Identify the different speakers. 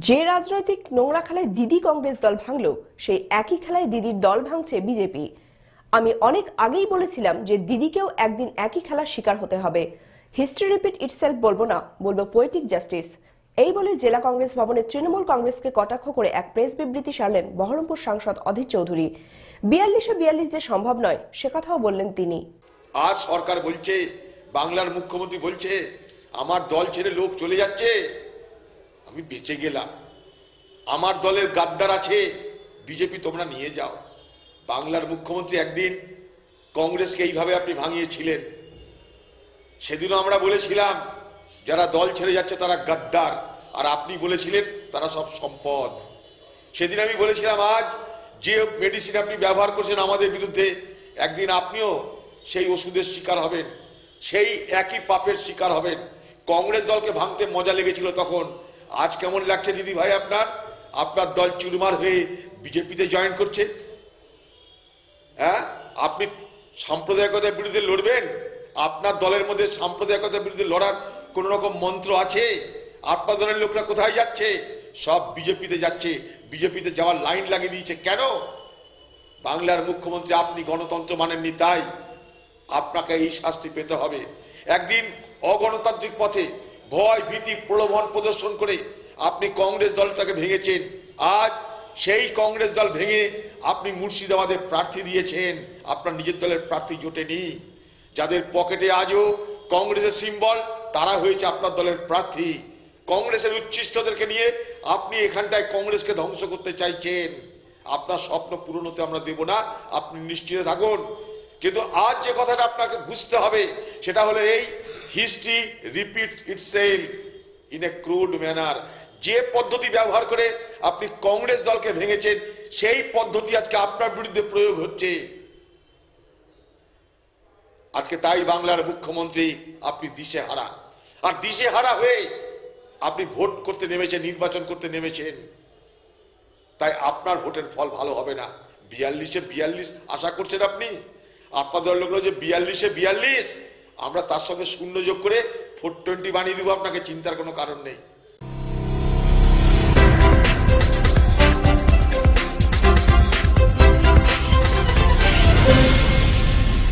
Speaker 1: যে রাজনৈতিক নোংরা খেলায় দিদি কংগ্রেস দল ভাঙলো, সেই একই খেলায় দিদির দল ভাঙছে বিজেপি। আমি অনেক আগেই বলেছিলাম যে দিদিকেও একদিন একই খেলার শিকার হতে হবে। হিস্ট্রি রিপিট ইটসেলফ বলবো না, বলবো পোয়েটিক জাস্টিস। এই বলে জেলা কংগ্রেস ভবনে তৃণমূল কংগ্রেসকে কটাক্ষ করে এক প্রেস বিবৃতি সারলেন বহরমপুর সাংসদ অধীর চৌধুরী। 42-42 যে সম্ভব নয়, সে কথাও বললেন তিনি।
Speaker 2: আজ সরকার বলছে, বাংলার মুখ্যমন্ত্রী বলছে আমার দল ছেড়ে লোক চলে যাচ্ছে, আমি বেঁচে গেলাম, আমার দলের গাদ্দার আছে, বিজেপি তোমরা নিয়ে যাও। বাংলার মুখ্যমন্ত্রী একদিন কংগ্রেসকে এইভাবে আপনি ভাঙিয়েছিলেন। সেদিনও আমরা বলেছিলাম যারা দল ছেড়ে যাচ্ছে তারা গাদ্দার, আর আপনি বলেছিলেন তারা সব সম্পদ। সেদিন আমি বলেছিলাম আজ যে মেডিসিন আপনি ব্যবহার করছেন আমাদের বিরুদ্ধে, একদিন আপনিও সেই ওষুধের শিকার হবেন, সেই একই পাপের শিকার হবেন। কংগ্রেস দলকে ভাঙতে মজা লেগেছিল তখন, আজ কেমন লাগছে দিদি ভাই আপনার দল চুরমার হয়ে বিজেপিতে জয়েন করছে? হ্যাঁ, আপনি সাম্প্রদায়িকতার বিরুদ্ধে লড়বেন? আপনার দলের মধ্যে সাম্প্রদায়িকতার বিরুদ্ধে লড়ার কোন রকম মন্ত্র আছে? আপনার দলের লোকরা কোথায় যাচ্ছে? সব বিজেপিতে যাচ্ছে, বিজেপিতে যাওয়ার লাইন লাগিয়ে দিয়েছে। কেন? বাংলার মুখ্যমন্ত্রী আপনি গণতন্ত্র মানেননি, তাই আপনাকে এই শাস্তি পেতে হবে। একদিন অগণতান্ত্রিক পথে ভয় ভীতি প্রলোভন প্রদর্শন করে আপনি কংগ্রেস দলটাকে ভেঙেছেন। আজ সেই কংগ্রেস দল ভেঙে আপনি মুর্শিদাবাদে প্রার্থী দিয়েছেন, আপনার নিজের দলের প্রার্থী জোটেনি। যাদের পকেটে আজও কংগ্রেসের সিম্বল, তারা হয়েছে আপনার দলের প্রার্থী। কংগ্রেসের উচ্ছিষ্টদেরকে নিয়ে আপনি এখানটায় কংগ্রেসকে ধ্বংস করতে চাইছেন। আপনার স্বপ্ন পূরণ হতে আমরা দেব না, আপনি নিশ্চিত থাকুন। কিন্তু আজ যে কথাটা আপনাকে বুঝতে হবে সেটা হলো এই, history repeats itself in a crude manner. যে পদ্ধতি ব্যবহার করে আপনি কংগ্রেস দলকে ভেঙেছেন, সেই পদ্ধতি আজকে আপনার বিরুদ্ধে প্রয়োগ হচ্ছে। আজকে তাই বাংলার মুখ্যমন্ত্রী আপনি দিশেহারা, আর দিশেহারা হয়ে আপনি ভোট করতে নেমেছেন, নির্বাচন করতে নেমেছেন। তাই আপনার ভোটের ফল ভালো হবে না। 42-42 আশা করছেন আপনি? আপনাদের লোকরা যে 42-42, আমরা তার সঙ্গে শূন্য যোগ করে 420 বানিয়ে দেবো, আপনাকে চিন্তার কোনো কারণ নেই।